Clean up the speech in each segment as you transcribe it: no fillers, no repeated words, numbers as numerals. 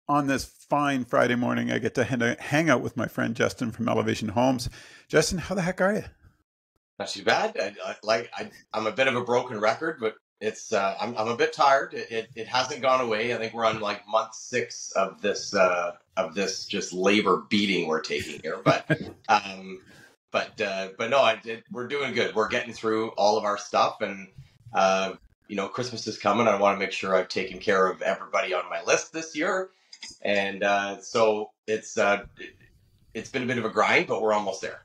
on this fine Friday morning, I get to hang out with my friend Justin from Elevation Homes. Justin, how the heck are you? Not too bad. I'm a bit of a broken record, but I'm a bit tired. It hasn't gone away. I think we're on like month 6 of this just labor beating we're taking here. But no, we're doing good. We're getting through all of our stuff, and Christmas is coming. I want to make sure I've taken care of everybody on my list this year, and so it's been a bit of a grind, but we're almost there.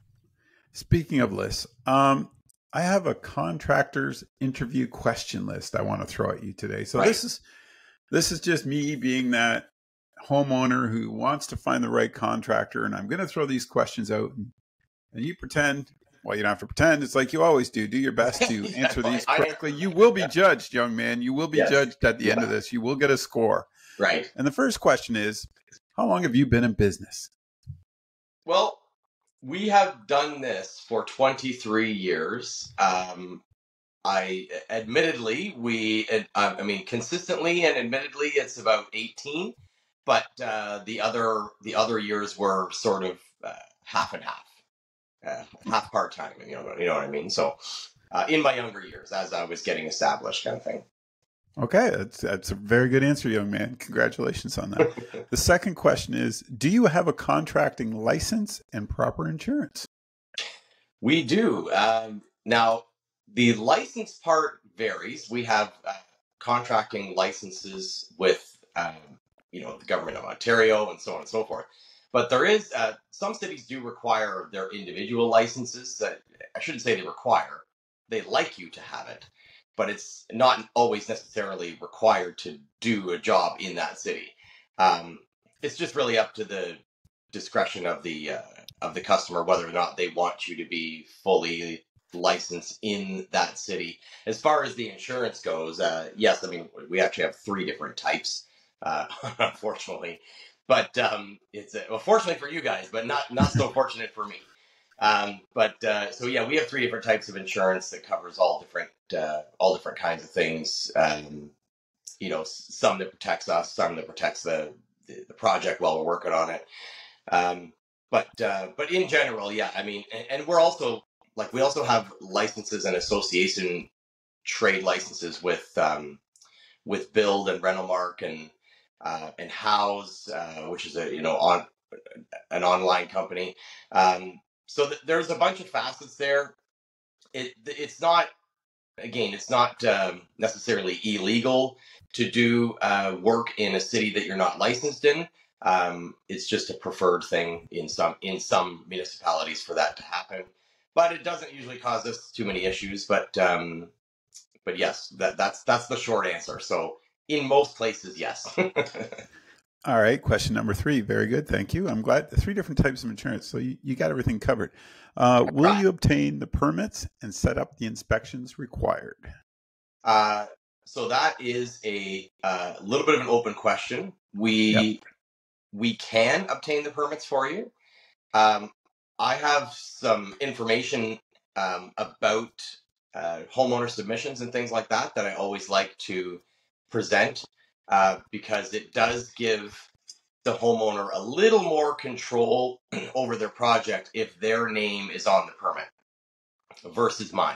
Speaking of lists, I have a contractor's interview question list I want to throw at you today. So Right. this is just me being that homeowner who wants to find the right contractor, and I'm going to throw these questions out, and you pretend. Well, you don't have to pretend. It's like you always do. Do your best to answer these correctly. You will be judged, young man. You will be judged at the end of this. You will get a score. Right. And the first question is, how long have you been in business? Well, we have done this for 23 years. Consistently and admittedly, it's about 18. But the other years were sort of half and half, half part time. You know what I mean. So, in my younger years, as I was getting established, kind of thing. Okay, that's a very good answer, young man. Congratulations on that. The second question is, do you have a contracting license and proper insurance? We do. Now, the license part varies. We have contracting licenses with, the government of Ontario and so on and so forth. But there is, some cities do require their individual licenses. That I shouldn't say they require. They like you to have it, but it's not always necessarily required to do a job in that city. It's just really up to the discretion of the customer whether or not they want you to be fully licensed in that city. As far as the insurance goes, yes, I mean we actually have 3 different types, unfortunately, but it's fortunately for you guys, but not so fortunate for me. So yeah, we have 3 different types of insurance that covers all different kinds of things. Some that protects us, some that protects the project while we're working on it. But in general, yeah, I mean, and we're also we also have licenses and association trade licenses with Build and Renomark and House, which is an online company. So there's a bunch of facets there. It's not necessarily illegal to do work in a city that you're not licensed in. It's just a preferred thing in some municipalities for that to happen, but it doesn't usually cause us too many issues. But yes, that's the short answer. So in most places, yes. All right. Question number 3. Very good. Thank you. I'm glad. 3 different types of insurance. So you got everything covered. Will you obtain the permits and set up the inspections required? So that is a little bit of an open question. We can obtain the permits for you. I have some information about homeowner submissions and things like that I always like to present because it does give the homeowner a little more control over their project if their name is on the permit versus mine.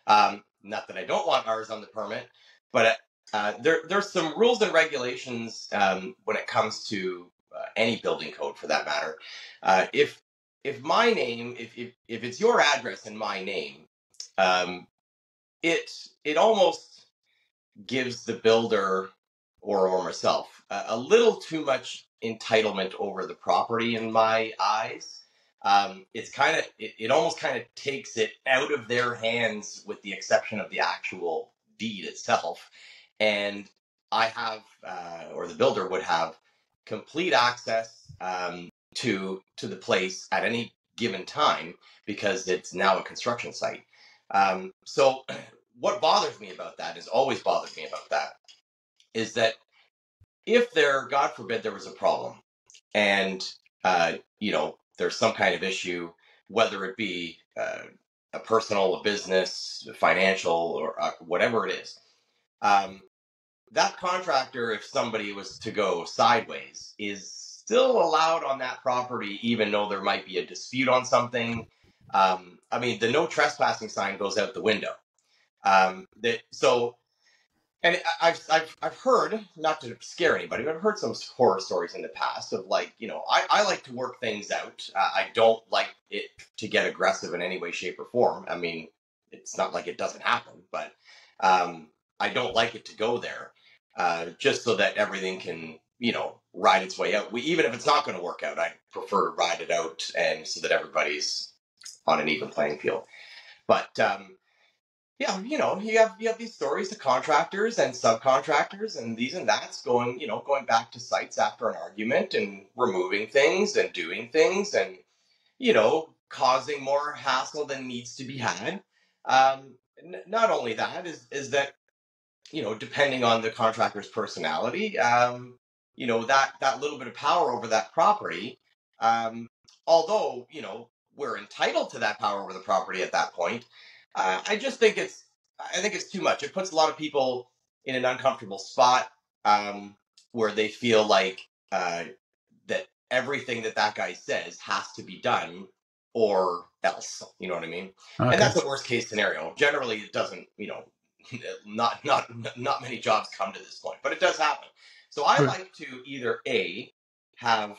Not that I don't want ours on the permit, but there's some rules and regulations when it comes to any building code, for that matter. If my name, if it's your address in my name, it almost gives the builder or myself a little too much entitlement over the property in my eyes. It almost kind of takes it out of their hands, with the exception of the actual deed itself. And I have, or the builder would have, complete access to the place at any given time because it's now a construction site. So what bothers me about that, is that if God forbid, there was a problem and, there's some kind of issue, whether it be a personal, a business, financial, or whatever it is, that contractor, if somebody was to go sideways, is still allowed on that property, even though there might be a dispute on something. I mean, the no trespassing sign goes out the window. So, and I've heard, not to scare anybody, but I've heard some horror stories in the past of, like, I like to work things out. I don't like it to get aggressive in any way, shape, or form. I mean, it's not like it doesn't happen, but I don't like it to go there, just so that everything can, ride its way out. Even if it's not going to work out, I prefer to ride it out, and so that everybody's on an even playing field. But yeah, you have these stories of contractors and subcontractors and these and that's going back to sites after an argument and removing things and doing things and, causing more hassle than needs to be had. Not only that is that, depending on the contractor's personality, that little bit of power over that property, although, we're entitled to that power over the property at that point, I just think it's too much. It puts a lot of people in an uncomfortable spot, where they feel like that everything that guy says has to be done or else. You know what I mean? Okay. And that's the worst case scenario. Generally, it doesn't. Not many jobs come to this point, but it does happen. So I like to either have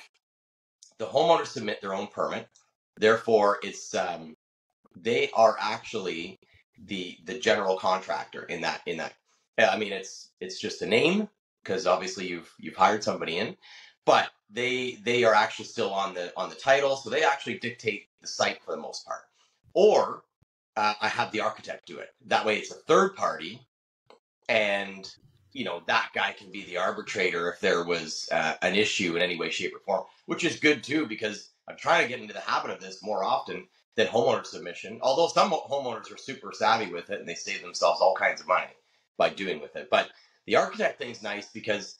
the homeowner submit their own permit. Therefore, it's they are actually the general contractor in that. I mean, it's just a name because obviously you've hired somebody in, but they are actually still on the title, so they actually dictate the site for the most part. Or I have the architect do it. That way, it's a third party, and that guy can be the arbitrator if there was an issue in any way, shape, or form, which is good too, because I'm trying to get into the habit of this more often than homeowner submission. Although some homeowners are super savvy with it and they save themselves all kinds of money by doing with it. But the architect thing's nice because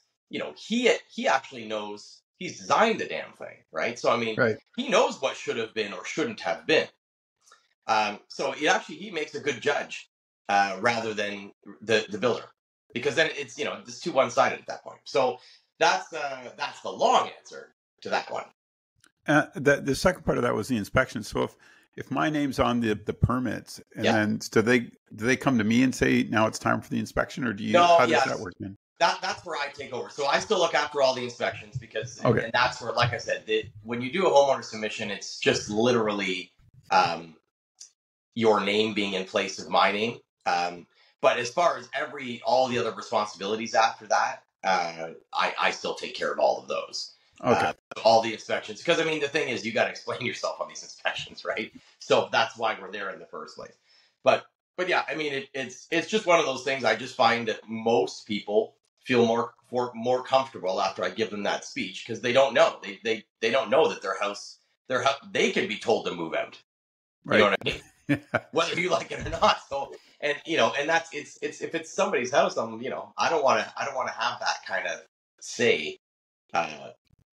he actually knows, he's designed the damn thing, right? So I mean, Right. he knows what should have been or shouldn't have been. So he makes a good judge rather than the builder, because then it's too one-sided at that point. So that's the long answer to that one. The second part of that was the inspection. So if my name's on the permits, and then do they come to me and say now it's time for the inspection, or how does that work then? That's where I take over. So I still look after all the inspections because, and that's where, like I said, when you do a homeowner submission, it's just literally your name being in place of my name. But as far as all the other responsibilities after that, I still take care of all of those. Okay. All the inspections, because I mean, the thing is, you got to explain yourself on these inspections, right? So that's why we're there in the first place. But yeah, I mean, it's just one of those things. I just find that most people feel more comfortable after I give them that speech, because they don't know they don't know that their house they can be told to move out. Right. You know what I mean? Whether you like it or not. So, and that's it's if it's somebody's house, I don't want to have that kind of say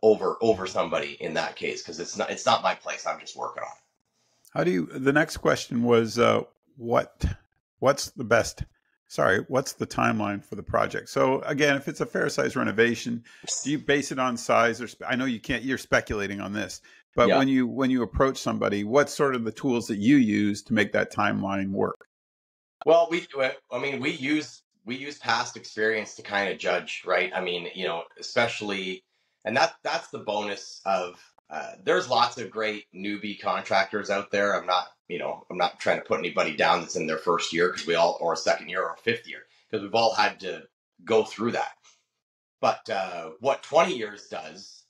over somebody in that case, because it's not my place. I'm just working on it. The next question was what's the timeline for the project? So again, if it's a fair size renovation, do you base it on size, or I know you can't, you're speculating on this, but when you approach somebody, what's sort of the tools that you use to make that timeline work? Well, we use past experience to kind of judge, right? I mean, especially, and that's the bonus of there's lots of great newbie contractors out there. I'm not trying to put anybody down that's in their first year, or second year or fifth year, because we've all had to go through that. But what 20 years does,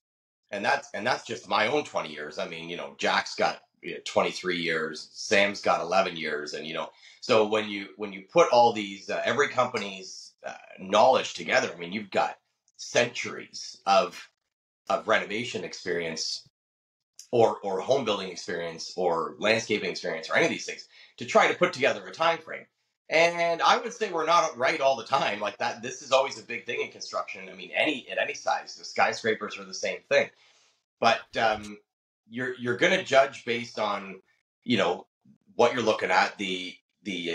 and that's just my own 20 years. I mean, Jack's got 23 years, Sam's got 11 years, and so when you put all these every company's knowledge together, I mean, you've got centuries of renovation experience, or home building experience, or landscaping experience, or any of these things to try to put together a time frame. And I would say we're not right all the time like that. This is always a big thing in construction. I mean, at any size, the skyscrapers are the same thing. But you're going to judge based on what you're looking at, the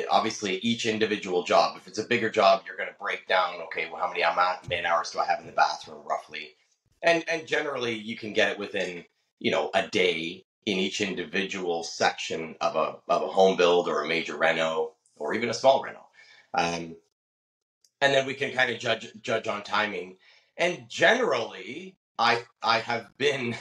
obviously each individual job. If it's a bigger job, you're going to break down, okay, well, how many man hours do I have in the bathroom roughly? And generally you can get it within, a day in each individual section of a home build or a major reno or even a small reno. And then we can kind of judge on timing. And generally, I have been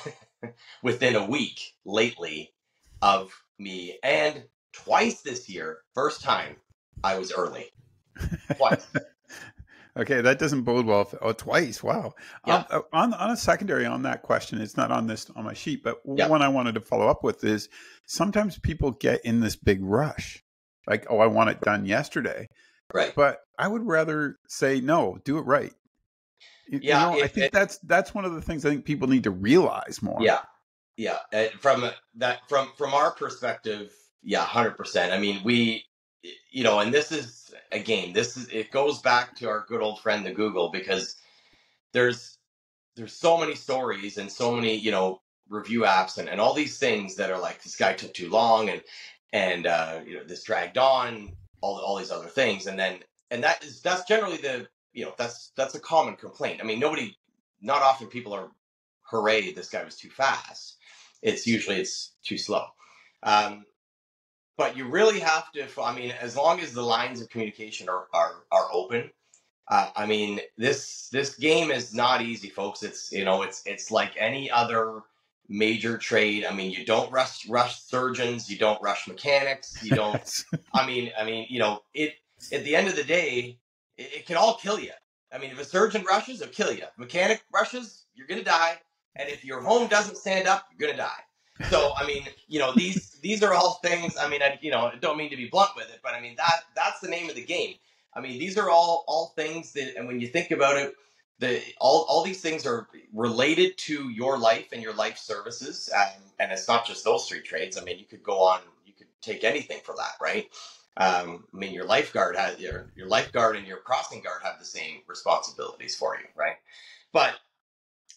within a week lately of me, and twice this year, first time I was early. Twice. Okay, that doesn't bode well. Twice. Wow. Yeah. On a secondary on that question, it's not on my sheet, but Yeah. one I wanted to follow up with is sometimes people get in this big rush, like, oh, I want it done yesterday. Right. But I would rather say no, do it right. Yeah, I think that's one of the things I think people need to realize more. Yeah. From our perspective, yeah, 100%. I mean, we, and this is, again, it goes back to our good old friend, the Google, because there's so many stories and so many, review apps and all these things that are like, this guy took too long and this dragged on, all these other things. And that's generally that's a common complaint. I mean, not often people are, hooray, this guy was too fast. It's usually it's too slow. But you really have to, I mean, as long as the lines of communication are open, I mean, this game is not easy, folks. It's like any other major trade. I mean, you don't rush surgeons, you don't rush mechanics, you don't. I mean, it at the end of the day, it can all kill you. I mean, if a surgeon rushes, it'll kill you. If a mechanic rushes, you're gonna die, and if your home doesn't stand up, you're gonna die. So, I mean, these are all things. I mean, I don't mean to be blunt with it, but I mean that's the name of the game. I mean, these are all things that, and when you think about it, all these things are related to your life and your life services, and it's not just those three trades. I mean, you could go on, you could take anything for that, right? I mean, your lifeguard has your lifeguard and your crossing guard have the same responsibilities for you, right? But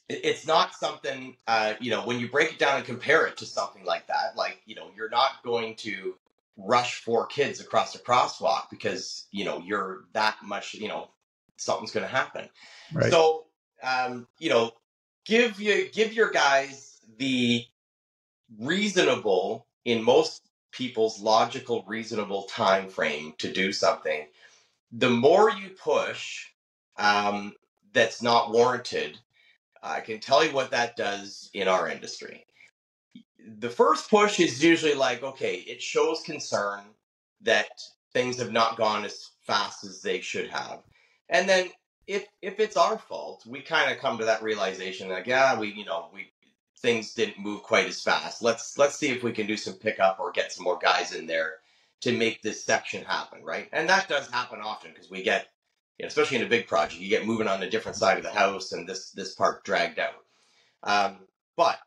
it's not something, when you break it down and compare it to something like that, like, you're not going to rush 4 kids across a crosswalk because, you're that much, something's going to happen. Right. So, give your guys the reasonable, in most people's logical, reasonable time frame to do something. The more you push, that's not warranted, I can tell you what that does in our industry. The first push is usually like, okay, it shows concern that things have not gone as fast as they should have. And then if it's our fault, we kind of come to that realization, like, yeah, we things didn't move quite as fast. Let's see if we can do some pickup or get some more guys in there to make this section happen, right? And that does happen often because we get, especially in a big project, you get moving on a different side of the house and this part dragged out. But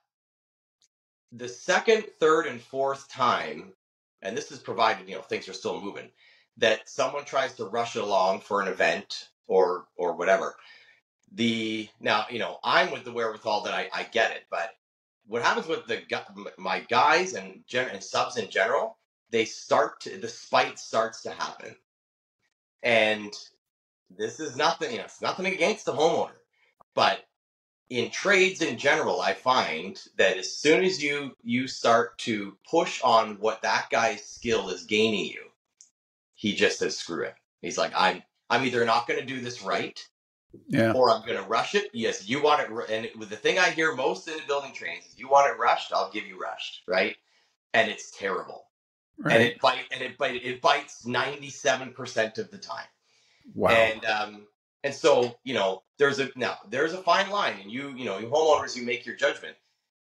the second, third, and fourth time, and this is provided, things are still moving, that someone tries to rush it along for an event or whatever. Now, I'm with the wherewithal that I get it, but what happens with my guys and subs in general, the spite starts to happen. And this is nothing, it's nothing against the homeowner, but in trades in general, I find that as soon as you start to push on what that guy's skill is gaining you, he just says, screw it. He's like, I'm either not going to do this right, or I'm going to rush it. Yes, you want it, and the thing I hear most in the building trains is, you want it rushed, I'll give you rushed, right? And it's terrible. Right. And it bites 97% of the time. Wow. And so, there's a fine line, and you homeowners, you make your judgment.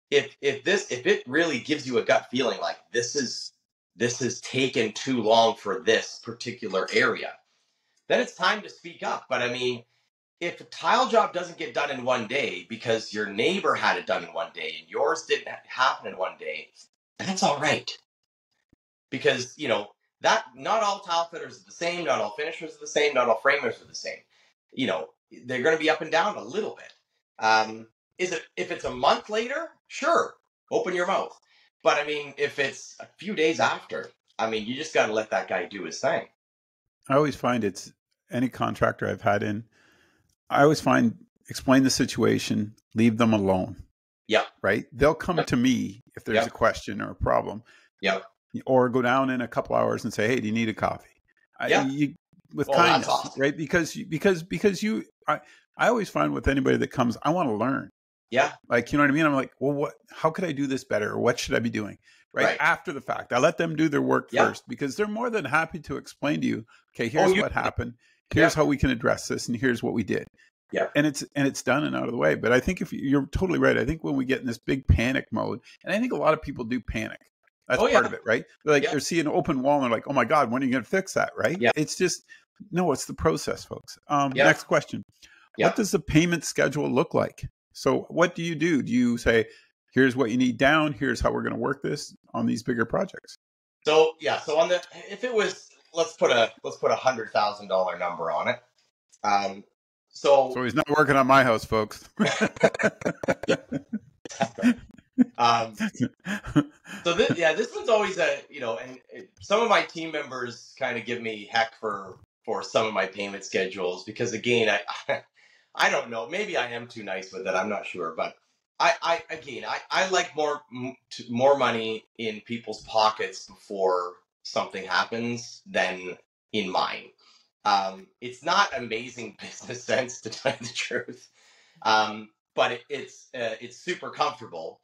If it really gives you a gut feeling like this has taken too long for this particular area, then it's time to speak up. But I mean, if a tile job doesn't get done in one day because your neighbor had it done in one day and yours didn't happen in one day, that's all right. Because, that not all tile fitters are the same, not all finishers are the same, not all framers are the same. They're going to be up and down a little bit. If it's a month later, sure, open your mouth. But I mean, if it's a few days after, I mean, you just got to let that guy do his thing. I always find it's any contractor I've had in, I always find explain the situation, leave them alone. Yep. Right? They'll come to me if there's Yep. a question or a problem. Yep. Or go down in a couple hours and say, "Hey, do you need a coffee?" Yeah. With Well, kindness, that's awesome. right? Because I always find with anybody that comes, I want to learn. Yeah. Like, you know what I mean? I'm like, well, how could I do this better? Or what should I be doing? Right. After the fact, I let them do their work first, because they're more than happy to explain to you, okay, here's what happened. Here's how we can address this. And here's what we did. Yeah. And it's done and out of the way. But I think if you're totally right, I think when we get in this big panic mode, and I think a lot of people do panic. That's part of it, right? Like they see an open wall and they're like, oh my God, when are you going to fix that? Right. Yeah. It's just, no, it's the process, folks. Next question. What does the payment schedule look like? So what do? Do you say, here's what you need down, here's how we're going to work this on these bigger projects? So on the, if it was, let's put a $100,000 number on it. So he's not working on my house, folks. So this one's always and some of my team members kind of give me heck for some of my payment schedules, because again, I don't know, maybe I am too nice with it, I'm not sure, but I like more money in people's pockets before something happens than in mine. It's not amazing business sense, to tell you the truth, but it's super comfortable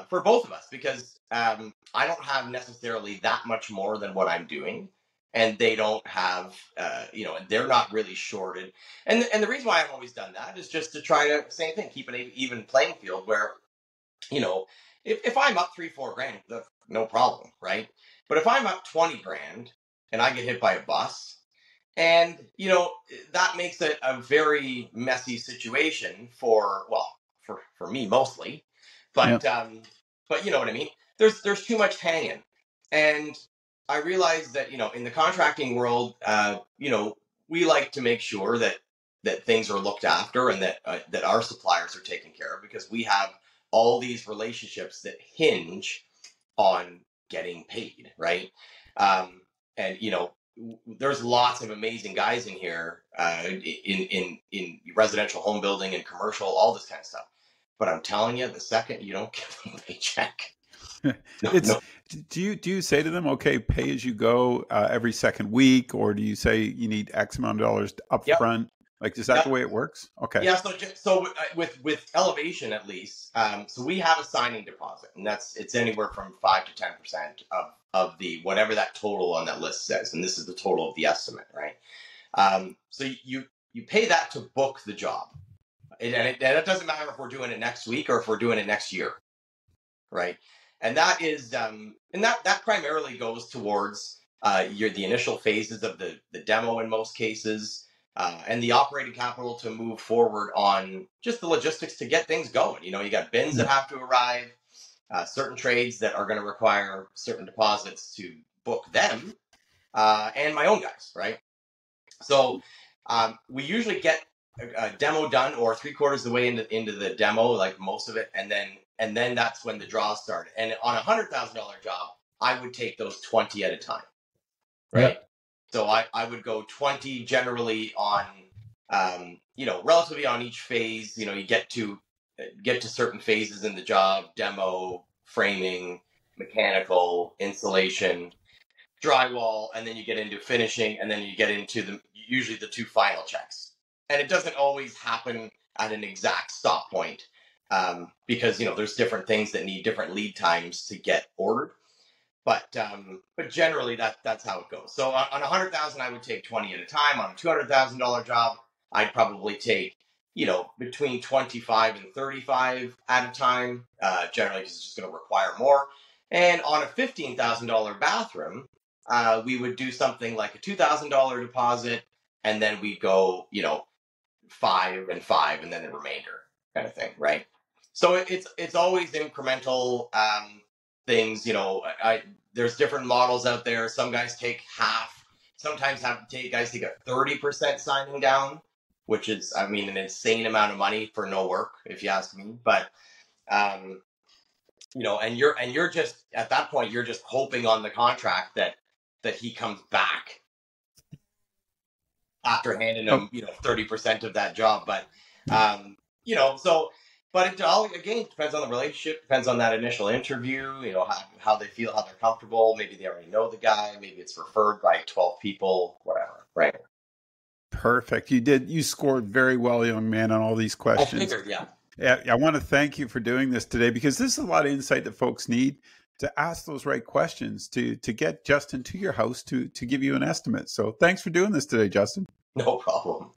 for both of us, because I don't have necessarily that much more than what I'm doing, and they don't have, they're not really shorted. And the reason why I've always done that is just to try to, same thing, keep an even playing field where, if I'm up $3-4 grand, no problem, right? But if I'm up 20 grand and I get hit by a bus, and, that makes it a very messy situation for me mostly. But but you know what I mean? There's too much hanging. And I realized that, in the contracting world, we like to make sure that things are looked after, and that our suppliers are taken care of, because we have all these relationships that hinge on getting paid, right? And there's lots of amazing guys in here, in residential home building and commercial, all this kind of stuff. But I'm telling you, the second you don't give them a paycheck, Do you say to them, okay, pay as you go every second week, or do you say you need X amount of dollars up front? Like, is that the way it works? Okay. Yeah. So with Elevation, at least, so we have a signing deposit, and it's anywhere from 5 to 10% of the whatever that total on that list says, and this is the total of the estimate, right? So you pay that to book the job, and it doesn't matter if we're doing it next week or if we're doing it next year, right? And that is and that primarily goes towards the initial phases of the demo in most cases. And the operating capital to move forward on just the logistics to get things going. You got bins that have to arrive, certain trades that are going to require certain deposits to book them, and my own guys, right? So we usually get a demo done, or 3/4 of the way into the demo, like most of it, and then that's when the draws start. And on $100,000 job, I would take those 20 at a time, right? Yep. So I would go 20 generally on, relatively on each phase. You get to certain phases in the job: demo, framing, mechanical, insulation, drywall, and then you get into finishing, and then you get into usually the 2 final checks. And it doesn't always happen at an exact stop point, because there's different things that need different lead times to get ordered. But generally that's how it goes. So on 100,000, I would take 20 at a time. On a $200,000 job, I'd probably take between 25 and 35 at a time. Generally, because it's just going to require more. And on a $15,000 bathroom, we would do something like a $2,000 deposit, and then we go 5 and 5, and then the remainder, kind of thing, right? So it's always incremental. Things, there's different models out there. Some guys take half. Sometimes guys take a 30% signing down, which is, an insane amount of money for no work, if you ask me. But and you're just at that point, you're just hoping on the contract that he comes back after handing him, 30% of that job. But, so, but it all, again, depends on the relationship, depends on that initial interview, how they feel, how they're comfortable. Maybe they already know the guy. Maybe it's referred by 12 people, whatever. Right. Perfect. You scored very well, young man, on all these questions. I figured, yeah. Yeah, I want to thank you for doing this today, because this is a lot of insight that folks need to ask those right questions to get Justin to your house to give you an estimate. So thanks for doing this today, Justin. No problem.